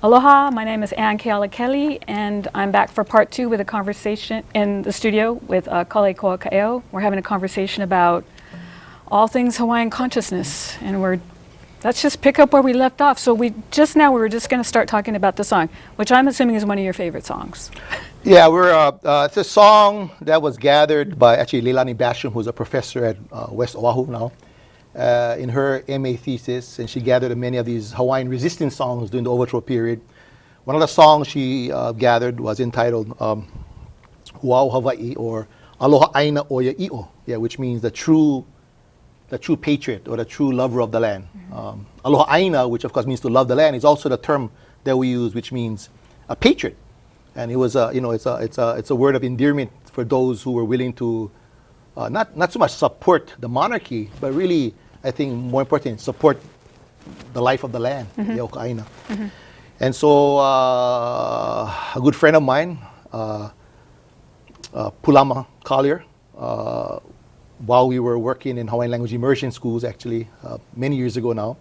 Aloha, my name is Kaeo, and I'm back for part 2 with a conversation in the studio with Kaleikoa Kaeo. We're having a conversation about all things Hawaiian consciousness, and let's just pick up where we left off. So we were just going to start talking about the song, which I'm assuming is one of your favorite songs. Yeah, it's a song that was gathered by actually Leilani Basham, who's a professor at West Oahu now, in her MA thesis, and she gathered many of these Hawaiian resistance songs during the overthrow period. One of the songs she gathered was entitled Huau Hawaii, or Aloha Aina Oya I'o, which means the true patriot or the true lover of the land. Mm-hmm. Aloha Aina, which of course means to love the land, is also the term that we use, which means a patriot. And it was it's a word of endearment for those who were willing to not so much support the monarchy, but really, I think more important, support the life of the land, mm-hmm. the Aina. Mm-hmm. And so a good friend of mine, Pulama Collier, while we were working in Hawaiian language immersion schools, actually many years ago now,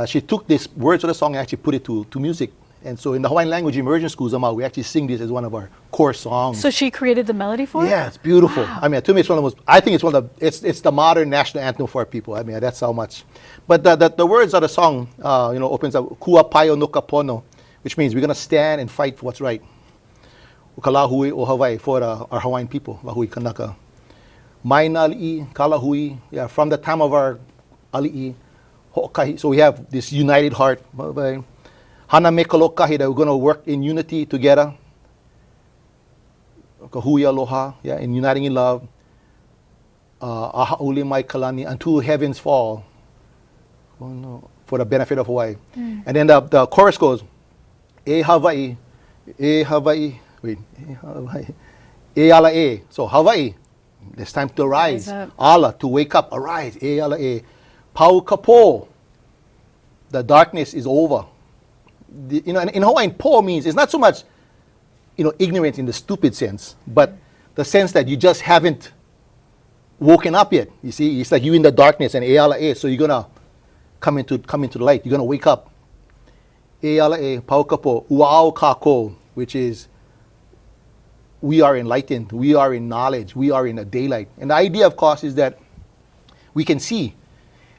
she took these words of the song and actually put it to music. And so in the Hawaiian language immersion schools, we actually sing this as one of our core songs. So she created the melody for it? Yeah, it's beautiful. Wow. I mean, to me, it's one of the most, I think it's the modern national anthem for our people. I mean, that's how much. But the words of the song, opens up, Kua paio no kapono, which means we're going to stand and fight for what's right. Ukalahui o Hawaii, for our Hawaiian people, Lahui Kanaka. Maina ali'i, kalahui, from the time of our ali'i, ho'okahi. So we have this united heart. Hana me kalokahi, that we're going to work in unity together. Kahui aloha, in uniting in love. Aha uli mai kalani, until heavens fall. For the benefit of Hawaii. Mm. And then the chorus goes, E Hawaii, E Hawaii, wait, E Hawaii, E ala e. So Hawaii, it's time to arise. Ala, to wake up, arise. E ala e. Pau kapo, the darkness is over. In Hawaiian, po means, it's not so much, ignorance in the stupid sense, but the sense that you just haven't woken up yet. You see, it's like you in the darkness, and e ala e, so you're gonna come into the light. You're gonna wake up. E ala e, pau kapo, uao kako, which is we are enlightened, we are in knowledge, we are in the daylight. And the idea, of course, is that we can see.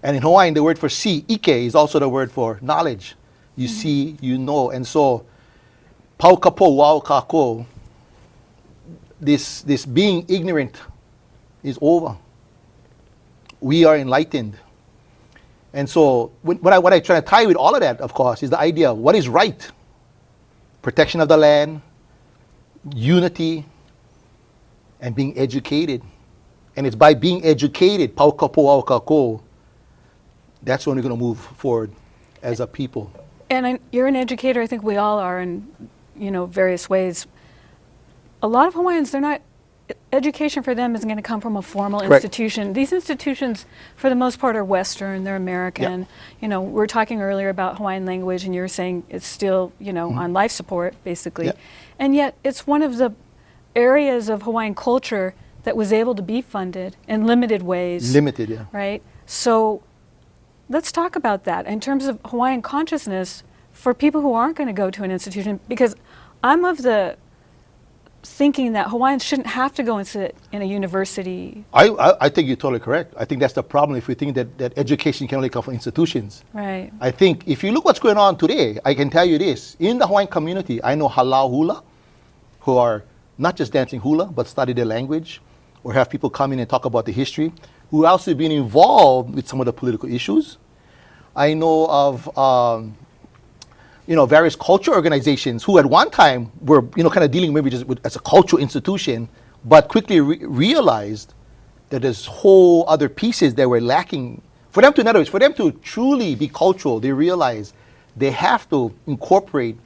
And in Hawaiian, the word for see, ike, is also the word for knowledge. You mm-hmm. see, you know. And so, pau kapo, wao kako, this being ignorant is over. We are enlightened. And so, what I try to tie with all of that, of course, is the idea of what is right. Protection of the land, unity, and being educated. And it's by being educated, pau kapo, wao kako, that's when we're going to move forward as a people. And you're an educator. I think we all are in, various ways. A lot of Hawaiians, education for them isn't going to come from a formal Correct. Institution. These institutions, for the most part, are Western. They're American. Yep. We were talking earlier about Hawaiian language, and you were saying it's still, mm-hmm. on life support, basically. Yep. And yet, it's one of the areas of Hawaiian culture that was able to be funded in limited ways. Limited, yeah. Right? So let's talk about that in terms of Hawaiian consciousness for people who aren't going to go to an institution, because I'm of the thinking that Hawaiians shouldn't have to go and sit in a university. I think you're totally correct. I think that's the problem if we think that education can only come from institutions. Right. I think if you look what's going on today, I can tell you this. In the Hawaiian community, I know halau hula, who are not just dancing hula, but study the language, or have people come in and talk about the history, who are also been involved with some of the political issues. I know of various culture organizations who at one time were kind of dealing maybe just as a cultural institution, but quickly realized that there's whole other pieces that were lacking. For them to truly be cultural, they realize they have to incorporate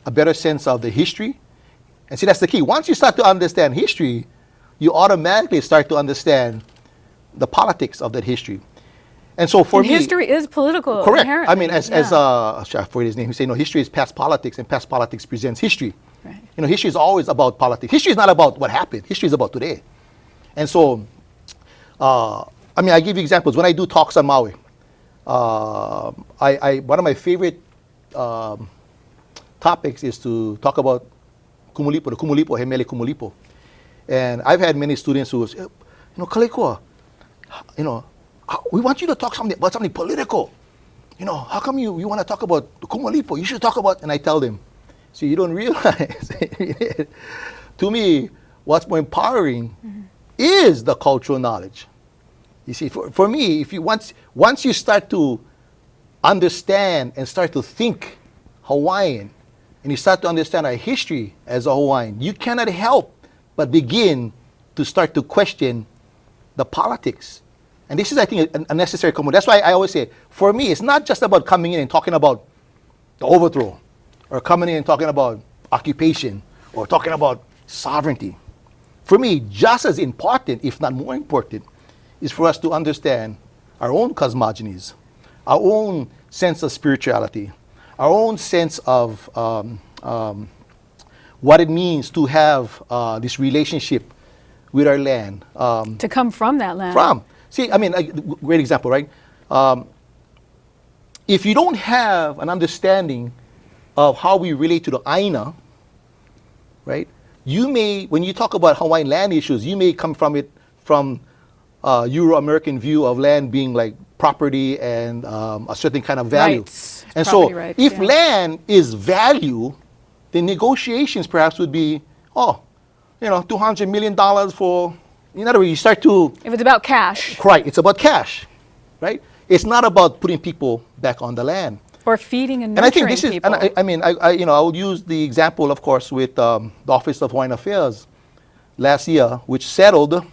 a better sense of the history. And see, that's the key. Once you start to understand history, you automatically start to understand the politics of that history. And so for me, history is political. Correct. Inherently. I mean, as I forget his name, he said, history is past politics, and past politics presents history. Right. History is always about politics. History is not about what happened. History is about today. And so, I give you examples. When I do talks on Maui, one of my favorite topics is to talk about Kumulipo, the Kumulipo, Hemele Kumulipo. And I've had many students who say, Kaleikoa, we want you to talk about something political. How come you want to talk about the Kumulipo? You should talk about, and I tell them, see, you don't realize, to me, what's more empowering is the cultural knowledge. You see, for me, if you once you start to understand and start to think Hawaiian, and you start to understand our history as a Hawaiian, you cannot help but begin to start to question the politics. And this is, I think, a necessary component. That's why I always say, for me, it's not just about coming in and talking about the overthrow, or coming in and talking about occupation, or talking about sovereignty. For me, just as important, if not more important, is for us to understand our own cosmogonies, our own sense of spirituality, our own sense of what it means to have this relationship with our land. To come from that land. See, I mean, a great example, right? If you don't have an understanding of how we relate to the Aina, right? You may, when you talk about Hawaiian land issues, you may come from it from Euro-American view of land being like property and a certain kind of value. Rights. And Property so rights, if yeah. land is value, the negotiations perhaps would be, $200 million for, in other words, you start to... If it's about cash. Right, it's about cash, right? It's not about putting people back on the land. Or feeding and And I nurturing think this people. is, and I would use the example, of course, with the Office of Hawaiian Affairs last year, which settled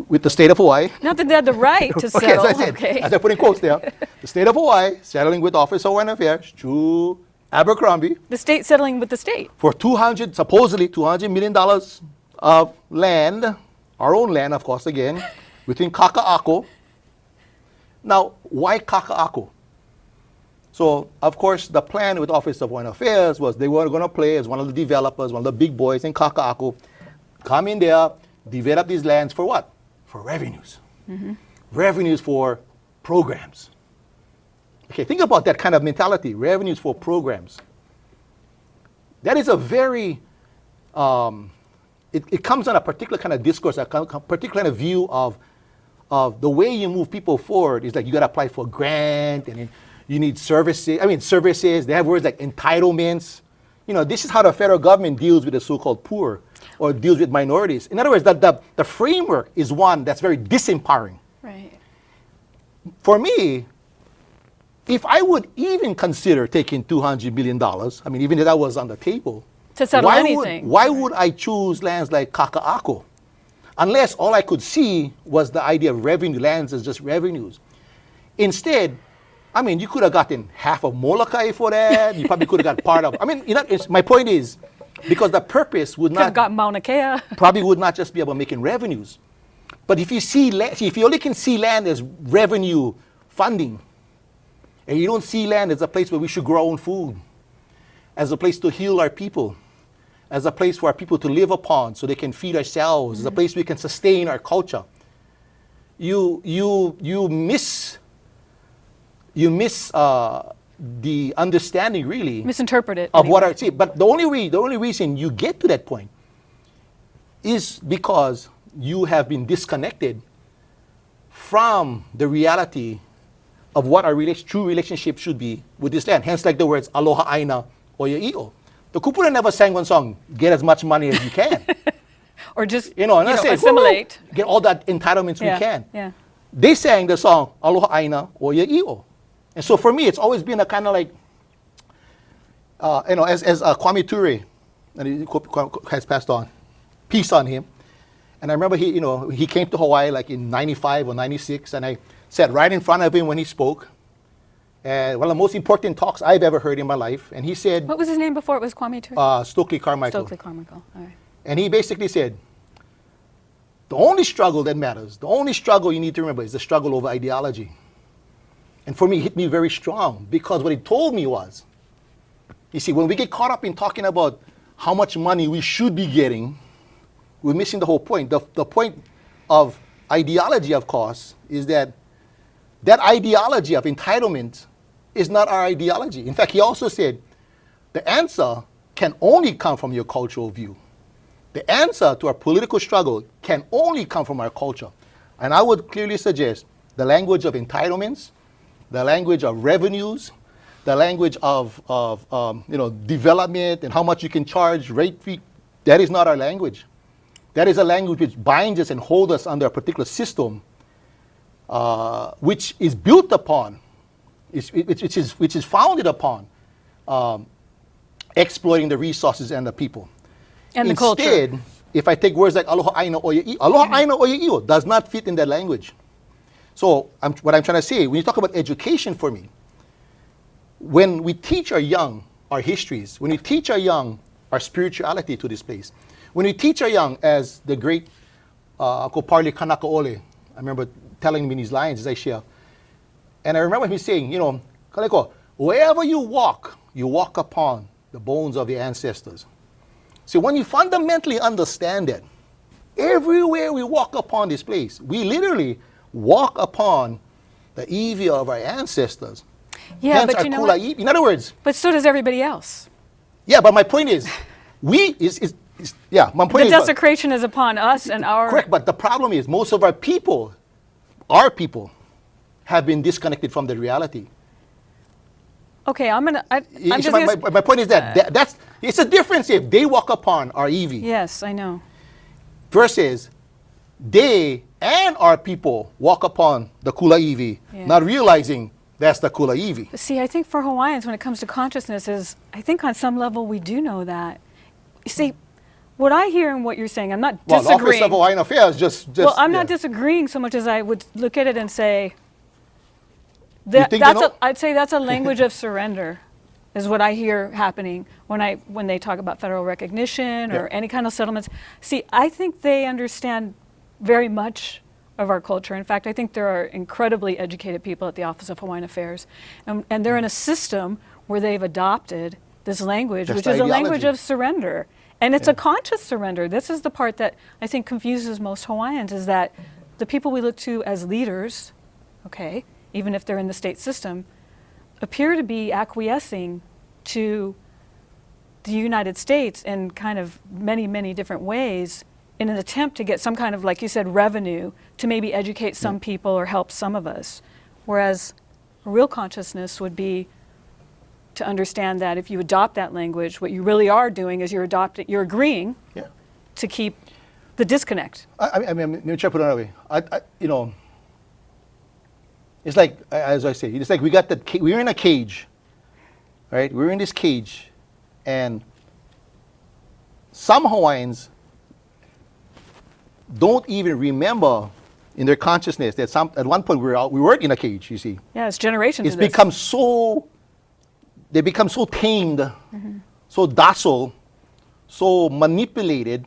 with the state of Hawaii. Not that they had the right to Okay, settle. as I said, Okay. as I put in quotes there, the state of Hawaii settling with the Office of Hawaiian Affairs through Abercrombie The state settling with the state. for supposedly $200 million of land, our own land, of course, again, within Kaka'ako. Now, why Kaka'ako? So, of course, the plan with the Office of Hawaiian Affairs was they were going to play as one of the developers, one of the big boys in Kaka'ako, come in there, develop these lands for what? For revenues. Revenues for programs. Okay, think about that kind of mentality, revenues for programs. That is a very, it comes on a particular kind of discourse, a particular kind of view of the way you move people forward is like you got to apply for a grant and then you need services. They have words like entitlements. This is how the federal government deals with the so-called poor or deals with minorities. In other words, the framework is one that's very disempowering. Right. For me, if I would even consider taking $200 million, even if that was on the table, To settle anything. why would I choose lands like Kaka'ako? Unless all I could see was the idea of revenue, lands as just revenues. Instead, you could have gotten half of Molokai for that. You probably could have got part of. My point is, because the purpose would Could have not got Mauna Kea. probably would not just be about making revenues, but if you if you only can see land as revenue funding, and you don't see land as a place where we should grow our own food, as a place to heal our people, as a place for our people to live upon so they can feed ourselves, as a place we can sustain our culture, you miss the understanding, really, Misinterpret it. of what anyway. I see. But the only reason you get to that point is because you have been disconnected from the reality of what our true relationship should be with this land. Hence, like the words Aloha, Aina, or I'o. The kupuna never sang one song, get as much money as you can. Or just I say, assimilate. "Woo, get all that entitlements Yeah, we can. yeah. They sang the song Aloha, Aina, or I'o. And so for me, it's always been a kind of like, as Kwame Ture, and he has passed on, peace on him. And I remember he came to Hawaii like in 95 or 96, and I sat right in front of him when he spoke. And one of the most important talks I've ever heard in my life. And he said, What was his name before it was Kwame Ture? Stokely Carmichael. Stokely Carmichael. All right. And he basically said, the only struggle that matters, the only struggle you need to remember is the struggle over ideology. And for me, it hit me very strong because what he told me was, you see, when we get caught up in talking about how much money we should be getting, we're missing the whole point. The point of ideology, of course, is that ideology of entitlement is not our ideology. In fact, he also said, the answer can only come from your cultural view. The answer to our political struggle can only come from our culture. And I would clearly suggest the language of entitlements, the language of revenues, the language of development and how much you can charge, rate fee. That is not our language. That is a language which binds us and holds us under a particular system, which is built upon, which is founded upon exploiting the resources and the people. And the culture. Instead, if I take words like Aloha, Aina, Aloha, Aina, does not fit in that language. So what I'm trying to say, when you talk about education for me, when we teach our young our histories, when we teach our young our spirituality to this place, when we teach our young, as the great Uncle Parley Kanakaole, I remember telling me these lines as I share, and I remember him saying, Kaleikoa, wherever you walk upon the bones of the ancestors. So when you fundamentally understand that, everywhere we walk upon this place, we literally walk upon the iwi of our ancestors. Yeah, Hence but our you know kula what? iwi. In other words, But so does everybody else. yeah, but my point is, my point The is, desecration is upon us and our... correct, but the problem is most of our people have been disconnected from the reality. Okay, I'm just My point is that it's a difference if they walk upon our iwi Yes, I know. versus they and our people walk upon the kula iwi, Yeah. not realizing that's the kula iwi. But see, I think for Hawaiians, when it comes to consciousness, I think on some level we do know that. You see, what I hear and what you're saying, I'm not Well, the Office disagreeing. of Hawaiian Affairs just Well, I'm not yeah. disagreeing so much as I would look at it and say, think they know? I'd say that's a language of surrender, is what I hear happening when they talk about federal recognition or Yeah. any kind of settlements. See, I think they understand very much of our culture. In fact, I think there are incredibly educated people at the Office of Hawaiian Affairs, and they're in a system where they've adopted this language, That's which the is a language ideology. of surrender. And it's a conscious surrender. This is the part that I think confuses most Hawaiians, is that the people we look to as leaders, okay, even if they're in the state system, appear to be acquiescing to the United States in kind of many, many different ways in an attempt to get some kind of, like you said, revenue to maybe educate some people or help some of us. Whereas real consciousness would be to understand that if you adopt that language, what you really are doing is you're agreeing Yeah. to keep the disconnect. I mean, let me try to put it another way. It's like, as I say, it's like we're in a cage, right? We're in this cage, and some Hawaiians don't even remember in their consciousness that at one point we were in a cage. You see, Yeah, it's generations it's of this. they become so tamed, so docile, so manipulated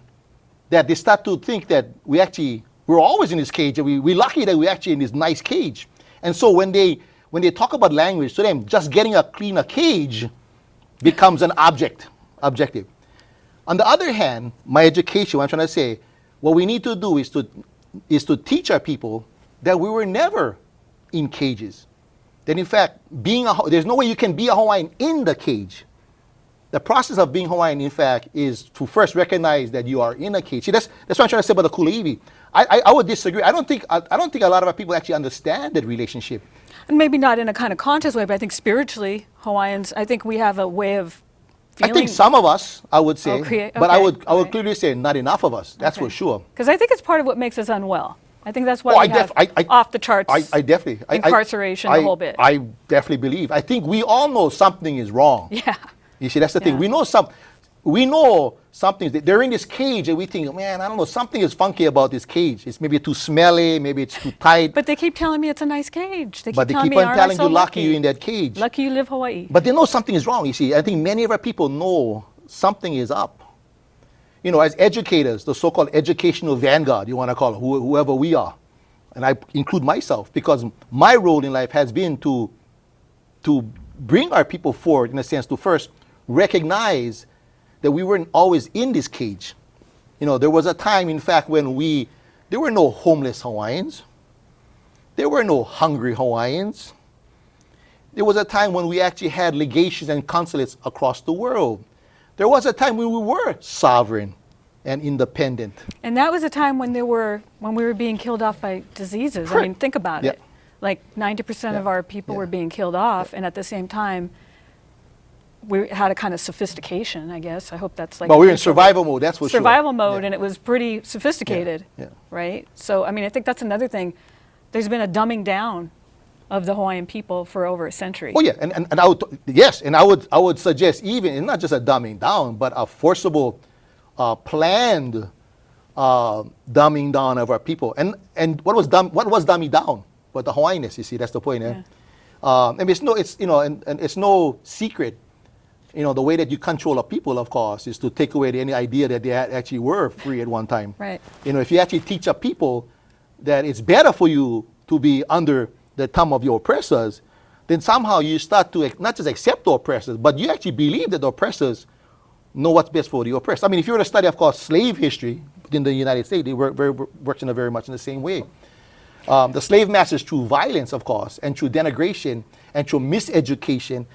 that they start to think that we're always in this cage, and we're lucky that we're actually in this nice cage. And so when they talk about language, to them, just getting a cleaner cage becomes an objective. On the other hand, my education, what I'm trying to say, what we need to do is to teach our people that we were never in cages. That in fact, there's no way you can be a Hawaiian in the cage. The process of being Hawaiian, in fact, is to first recognize that you are in a cage. See, that's what I'm trying to say about the kula iwi. I would disagree. I don't think a lot of our people actually understand that relationship. And maybe not in a kind of conscious way, but I think spiritually, Hawaiians, I think we have a way of feeling. I think some of us, I would say, Okay, but I would okay. clearly say not enough of us. That's for sure. Because I think it's part of what makes us unwell. I think that's why we have off the charts I definitely incarceration, the whole bit. I definitely believe. I think we all know something is wrong. Yeah. You see, that's the thing. Yeah. We know something. They're in this cage, and we think, man, I don't know, something is funky about this cage. It's maybe too smelly, maybe it's too tight. But they keep telling me it's a nice cage. They keep But they telling keep me, on "Aren't I telling so you lucky you're in that cage. Lucky you live Hawaii." But they know something is wrong. You see, I think many of our people know something is up. As educators, the so-called educational vanguard, you want to call it, whoever we are, and I include myself, because my role in life has been to bring our people forward, in a sense, to first recognize that we weren't always in this cage. There was a time, in fact, when there were no homeless Hawaiians. There were no hungry Hawaiians. There was a time when we actually had legations and consulates across the world. There was a time when we were sovereign and independent. And that was a time when we were being killed off by diseases. I mean, think about Yeah. it. Like 90% of our people were being killed off, and at the same time, we had a kind of sophistication, I guess. I hope that's like. But we're in survival mode, that's for sure. Survival mode, and it was pretty sophisticated, Yeah. right? So, I mean, I think that's another thing. There's been a dumbing down of the Hawaiian people for over a century. Oh yeah, and I would, yes, and I would suggest even, and not just a dumbing down, but a forcible, planned dumbing down of our people. And what was dumbing down? But the Hawaiianness, you see, that's the point. Eh? I mean, and it's no secret. The way that you control a people, of course, is to take away any idea that they actually were free at one time. Right. If you actually teach a people that it's better for you to be under the thumb of your oppressors, then somehow you start to not just accept the oppressors, but you actually believe that the oppressors know what's best for the oppressed. I mean, if you were to study, of course, slave history within the United States, they worked in very much in the same way. The slave masters, through violence, of course, and through denigration, and through miseducation,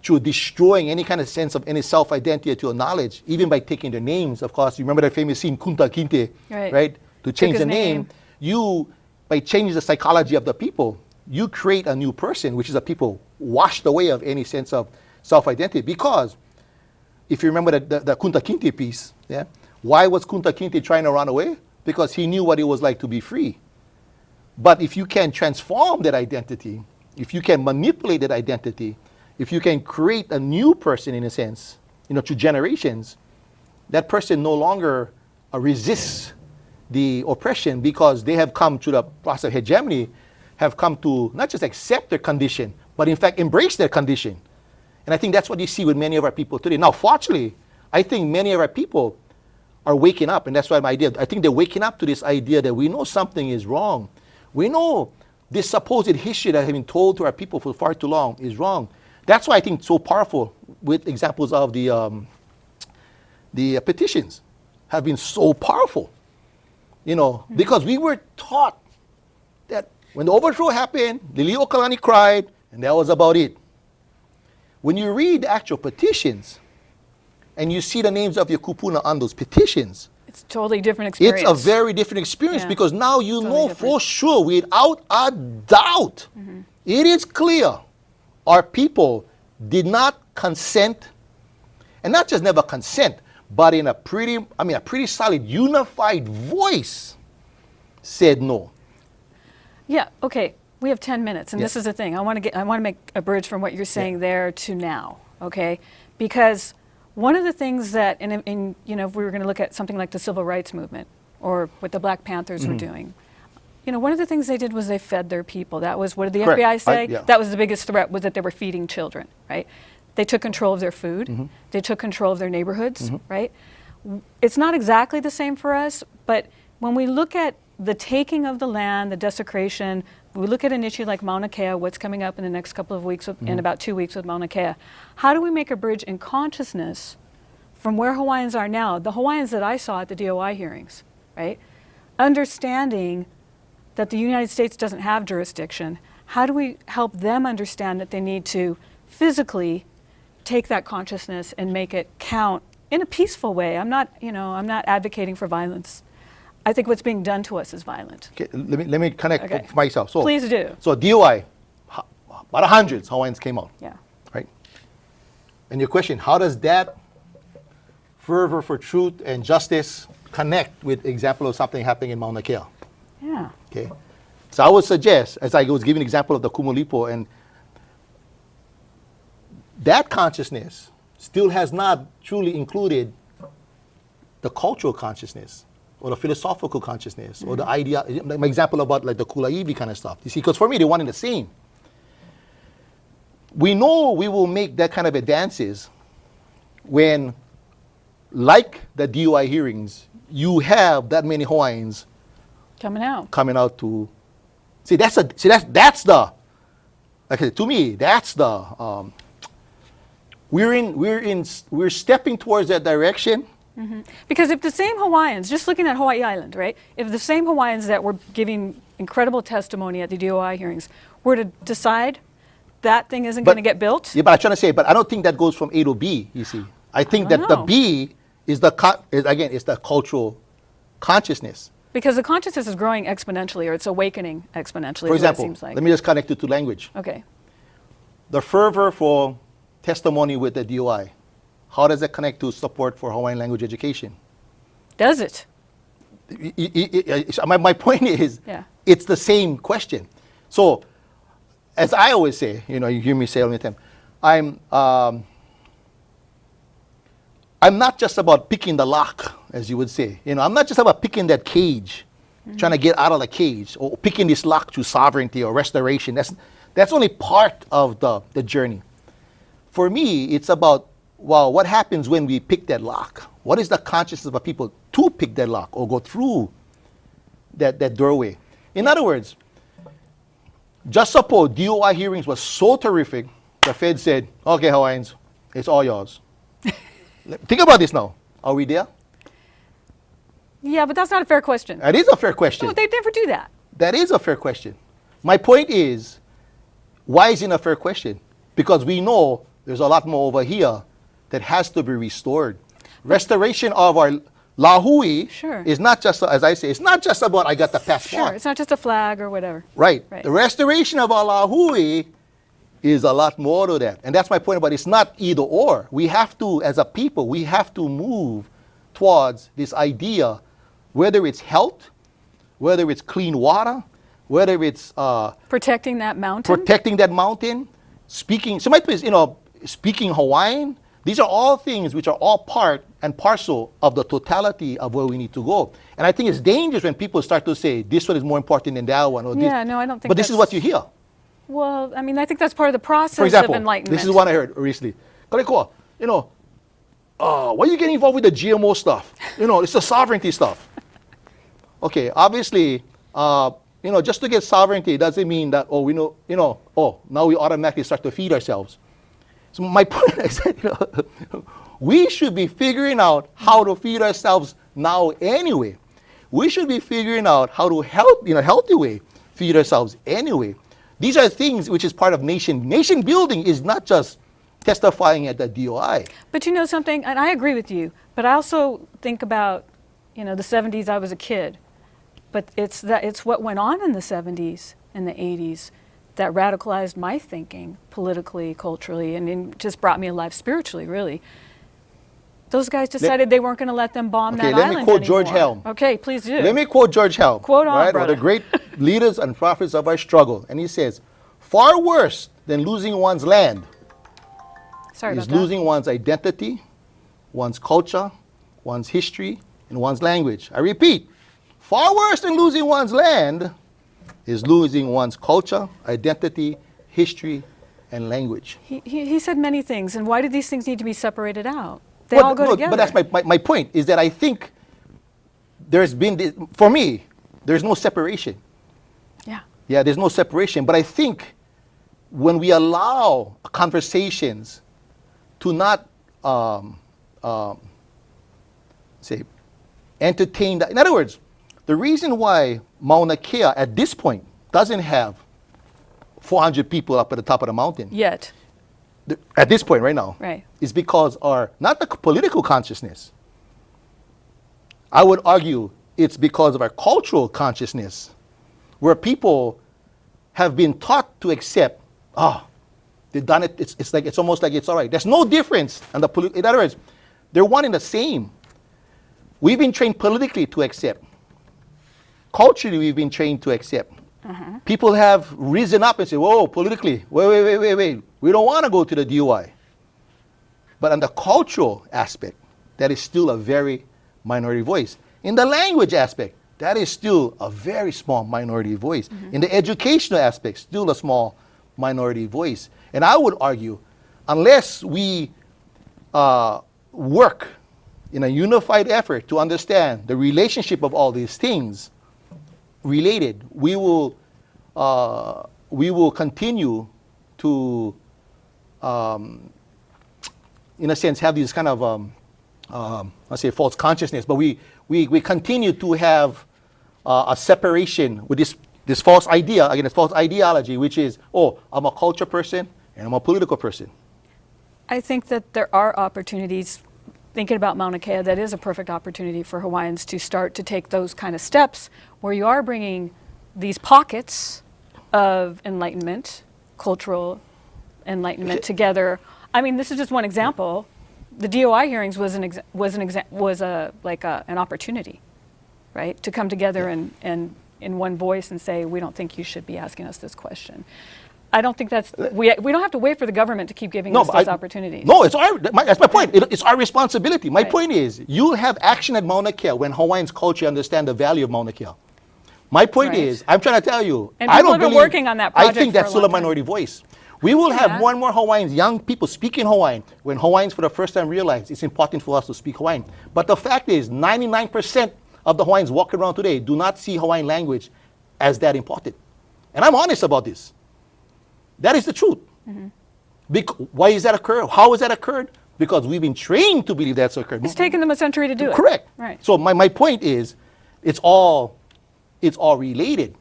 through destroying any kind of sense of any self-identity or knowledge, even by taking their names. Of course, you remember that famous scene, Kunta Kinte, right? To change the name. By changing the psychology of the people, you create a new person, which is a people washed away of any sense of self-identity. Because if you remember the Kunta Kinte piece, yeah, why was Kunta Kinte trying to run away? Because he knew what it was like to be free. But if you can transform that identity, if you can manipulate that identity, if you can create a new person, in a sense, through generations, that person no longer resists the oppression, because they have come to the process of hegemony, have come to not just accept their condition, but in fact embrace their condition. And I think that's what you see with many of our people today. Now, fortunately, I think many of our people are waking up, and that's why I think they're waking up to this idea that we know something is wrong. We know this supposed history that has been told to our people for far too long is wrong. That's why I think it's so powerful with examples of the petitions have been so powerful. Because we were taught that when the overthrow happened, Liliuokalani cried, and that was about it. When you read the actual petitions, and you see the names of your kupuna on those petitions, it's a totally different experience. It's a very different experience, because now you know for sure, without a doubt, it is clear our people did not consent, and not just never consent, but in a pretty solid, unified voice, said no. Yeah. Okay. We have 10 minutes, and this is the thing. I want to make a bridge from what you're saying there to now. Okay, because one of the things that, if we were going to look at something like the civil rights movement or what the Black Panthers were doing, one of the things they did was they fed their people. That was, what did the FBI say? That was the biggest threat, was that they were feeding children, right? They took control of their food. They took control of their neighborhoods, right? It's not exactly the same for us, but when we look at the taking of the land, the desecration, we look at an issue like Mauna Kea, what's coming up in the next couple of weeks, in about 2 weeks with Mauna Kea. How do we make a bridge in consciousness from where Hawaiians are now, the Hawaiians that I saw at the DOI hearings, right? Understanding that the United States doesn't have jurisdiction. How do we help them understand that they need to physically take that consciousness and make it count in a peaceful way? I'm not advocating for violence. I think what's being done to us is violent. Okay, let me connect for myself. So, please do. So DOI, about hundreds Hawaiians came out. Yeah. Right. And your question, how does that fervor for truth and justice connect with example of something happening in Mauna Kea? Yeah. Okay. So I would suggest, as I was giving an example of the Kumulipo, and that consciousness still has not truly included the cultural consciousness, or the philosophical consciousness, or the idea, my example about like the Kulaivi kind of stuff. You see, because for me, they're one and the same. We know we will make that kind of advances when, like the DOI hearings, you have that many Hawaiians coming out to see. That's the. Okay, to me, that's the. We're stepping towards that direction. Because if the same Hawaiians, just looking at Hawaii Island, right? If the same Hawaiians that were giving incredible testimony at the DOI hearings were to decide that thing isn't But- going to get built? Yeah, but I'm trying to say, but I don't think that goes from A to B, you see. I think don't that the know. B is again, it's the cultural consciousness. Because the consciousness is growing exponentially, or it's awakening exponentially, For is what it example, seems like. let me just connect it to language. Okay. The fervor for testimony with the DOI, how does that connect to support for Hawaiian language education? Does it? My point is, Yeah. it's the same question. So, as I always say, you hear me say all the time, I'm not just about picking the lock, as you would say. I'm not just about picking that cage, trying to get out of the cage, or picking this lock to sovereignty or restoration. That's only part of the journey. For me, it's about, well, what happens when we pick that lock? What is the consciousness of people to pick that lock or go through that doorway? In other words, just suppose DOI hearings was so terrific, the Fed said, okay, Hawaiians, it's all yours. Think about this now. Are we there? Yeah, but that's not a fair question. That is a fair question. No, they never do that. That is a fair question. My point is, why is it a fair question? Because we know there's a lot more over here that has to be restored. Restoration of our lahui Sure. is not just, as I say, it's not just about I got the passport. Sure, it's not just a flag or whatever. Right. Right. The restoration of our lahui is a lot more to that. And that's my point about it's not either or. We have to, as a people, we have to move towards this idea, whether it's health, whether it's clean water, whether it's Protecting that mountain. protecting that mountain, speaking, so my point is, speaking Hawaiian, these are all things which are all part and parcel of the totality of where we need to go. And I think it's dangerous when people start to say, this one is more important than that one. Or Yeah, this. no, I don't think But this is what you hear. Well, I mean, I think that's part of the process For example, of enlightenment. this is what I heard recently. Kaleikoa, why are you getting involved with the GMO stuff? It's the sovereignty stuff. Okay, obviously, just to get sovereignty doesn't mean that, now we automatically start to feed ourselves. So my point is that, we should be figuring out how to feed ourselves now anyway. We should be figuring out how to help, in a healthy way, feed ourselves anyway. These are things which is part of nation. Nation building is not just testifying at the DOI. But you know something, and I agree with you, but I also think about, the 70s, I was a kid. But it's what went on in the 70s and the 80s that radicalized my thinking politically, culturally, and it just brought me alive spiritually, really. Those guys decided they weren't going to let them bomb that let island me quote anymore. George Helm. Okay, please do. Let me quote George Helm. Quote on, right? One of brother. the great leaders and prophets of our struggle. And he says, far worse than losing one's land Sorry is about that. losing one's identity, one's culture, one's history, and one's language. I repeat, far worse than losing one's land is losing one's culture, identity, history, and language. He said many things, and why do these things need to be separated out? They all go together. But that's my point, is that I think there's been, for me, there's no separation. Yeah. Yeah, there's no separation. But I think when we allow conversations to not, say, entertain that. In other words, the reason why Mauna Kea at this point doesn't have 400 people up at the top of the mountain, Yet. at this point right now, Right. is because not the political consciousness. I would argue it's because of our cultural consciousness, where people have been taught to accept, they've done it, it's almost like it's all right. There's no difference. In other words, they're one and the same. We've been trained politically to accept. Culturally, we've been trained to accept. People have risen up and said, whoa, politically, wait. We don't want to go to the DOI. But on the cultural aspect, that is still a very minority voice. In the language aspect, that is still a very small minority voice. In the educational aspect, still a small minority voice. And I would argue, unless we work in a unified effort to understand the relationship of all these things related, we will continue to, in a sense, have these kind of, let's say, false consciousness. But we continue to have a separation with this this false idea, again, this false ideology, which is, oh, I'm a culture person and I'm a political person. I think that there are opportunities, thinking about Mauna Kea, that is a perfect opportunity for Hawaiians to start to take those kind of steps where you are bringing these pockets of enlightenment, cultural enlightenment together. I mean, this is just one example. The DOI hearings was an opportunity, right, to come together and in one voice and say, we don't think you should be asking us this question. I don't think that's, we don't have to wait for the government to keep giving us those opportunities. No, that's my point. It's our responsibility. My point is, you have action at Mauna Kea when Hawaiians culture understand the value of Mauna Kea. My point is, I'm trying to tell you, and people have been working on that project I think that's still a minority voice. We will have more and more Hawaiians, young people speaking Hawaiian, when Hawaiians for the first time realize it's important for us to speak Hawaiian. But the fact is, 99% of the Hawaiians walking around today do not see Hawaiian language as that important. And I'm honest about this. That is the truth. Why is that occurred? How has that occurred? Because we've been trained to believe that's occurred. It's taken them a century to do it. Correct. Right. So my point is, it's all related.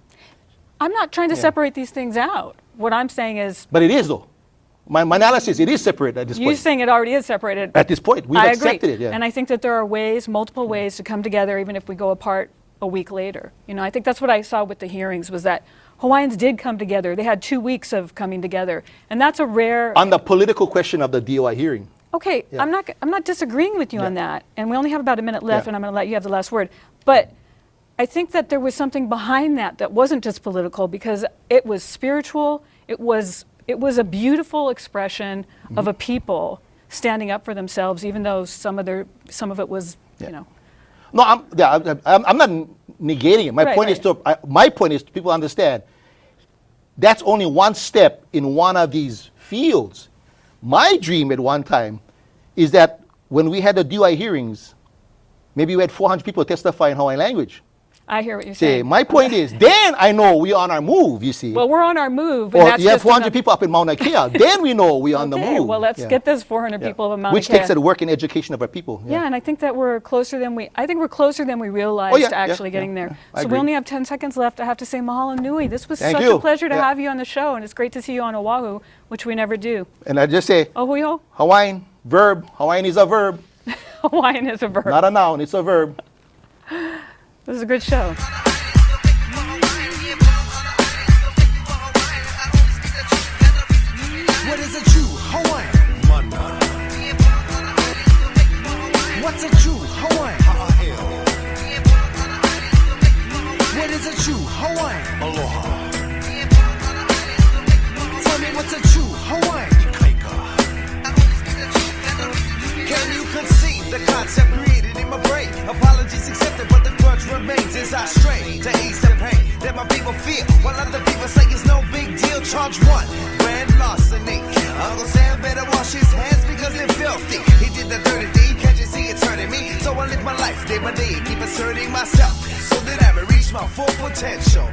I'm not trying to separate these things out. What I'm saying is... But it is, though. My analysis, it is separate at this point. You're saying it already is separated. At this point, we've accepted it. Yeah. And I think that there are ways, multiple ways to come together, even if we go apart a week later. You know, I think that's what I saw with the hearings, was that Hawaiians did come together. They had 2 weeks of coming together. And that's a rare... On the political question of the DOI hearing. Okay, I'm not disagreeing with you on that. And we only have about a minute left, and I'm going to let you have the last word. But I think that there was something behind that wasn't just political, because it was spiritual. It was a beautiful expression of a people standing up for themselves, even though some of it was, you know. No, I'm not negating it. My point is to people understand that's only one step in one of these fields. My dream at one time is that when we had the DOI hearings, maybe we had 400 people testify in Hawaiian language. I hear what you're saying. My point is, then I know we're on our move, you see. Well, we're on our move. Or you have 400 people up in Mauna Kea, then we know we're on the move. Well, let's get those 400 people up in Mauna Kea. Which takes the work and education of our people. Yeah, and I think that we're closer than we realized to actually getting there. So we only have 10 seconds left. I have to say mahalo nui. This was such a pleasure to have you on the show, and it's great to see you on Oahu, which we never do. And I just say, Ohuiho? Hawaiian, verb. Hawaiian is a verb. Hawaiian is a verb. Not a noun, it's a verb. This is a good show. What is a true Hawaiian? Mana. What's a true Hawaiian? Ha'aheo. What is a true Hawaiian? Aloha. Tell me what's a true Hawaiian? Ikaika. Can you conceive the concept created in my brain? Apologies accepted, but the grudge remains as I stray to ease the pain that my people feel, while other people say it's no big deal. Charge one, grand larceny. Uncle Sam better wash his hands because they're filthy. He did the dirty deed, can't you see it's hurting me? So I live my life day by day, keep asserting myself so that I may reach my full potential.